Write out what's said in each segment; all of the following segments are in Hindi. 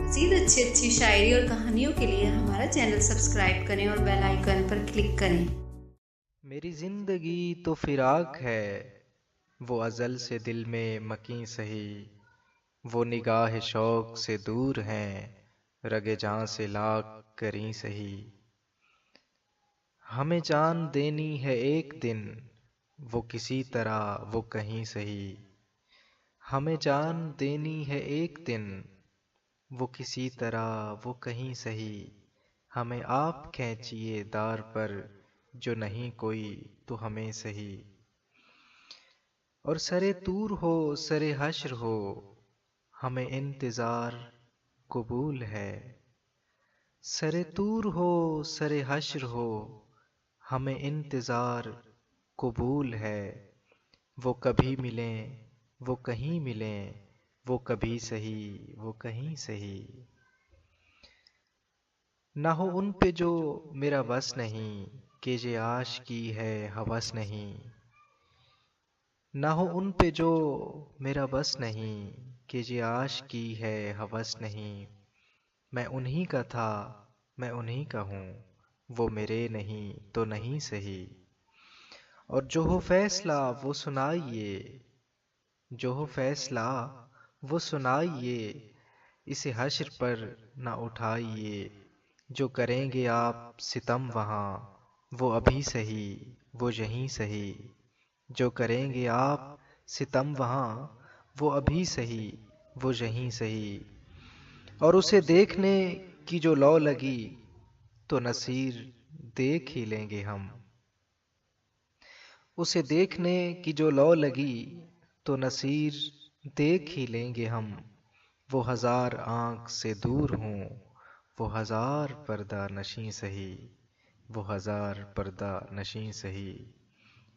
मज़ीद अच्छी अच्छी शायरी और कहानियों के लिए हमारा चैनल सब्सक्राइब करें और बेल आइकन पर क्लिक करें। मेरी जिंदगी तो फिराक है, वो अजल से दिल में मकीं सही। वो निगाह शौक से दूर हैं, रगे जान से लाख करीं सही। हमें जान देनी है एक दिन, वो किसी तरह वो कहीं सही। हमें जान देनी है एक दिन, वो किसी तरह वो कहीं सही। हमें आप खींचिए दार पर, जो नहीं कोई तो हमें सही। और सरे तूर हो सरे हश्र हो, हमें इंतजार कबूल है। सरे तूर हो सरे हश्र हो, हमें इंतजार कबूल है। वो कभी मिलें वो कहीं मिलें, वो कभी सही वो कहीं सही। ना हो उन पे जो मेरा बस नहीं, कि जे आश की है हवस नहीं। ना हो उन पे जो मेरा बस नहीं, कि जे आश की है हवस नहीं। मैं उन्हीं का था मैं उन्हीं का हूँ, वो मेरे नहीं तो नहीं सही। और जो हो फैसला वो सुनाइए, जो हो फैसला वो सुनाइए। इसे हश्र पर न उठाइए। जो करेंगे आप सितम वहाँ, वो अभी सही वो यहीं सही। जो करेंगे आप सितम वहाँ, वो अभी सही वो यहीं सही। और उसे देखने की जो लौ लगी, तो नसीर देख ही लेंगे हम। उसे देखने की जो लौ लगी, तो नसीर देख ही लेंगे हम। वो हजार आंख से दूर हूँ, वो हजार पर्दा नशीं सही। वो हजार पर्दा नशीं सही।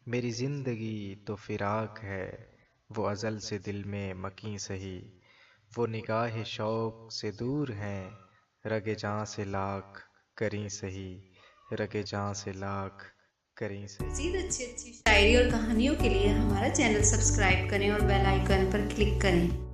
मेरी जिंदगी तो फिराक है, वो अजल से दिल में मकीं सही। वो निगाह शौक से दूर हैं, रगे जां से लाख करीं सही। रगे जां से लाख करीं सही। मज़ीद अच्छी अच्छी शायरी और कहानियों के लिए हमारा चैनल सब्सक्राइब करें और बेल आइकन पर क्लिक करें।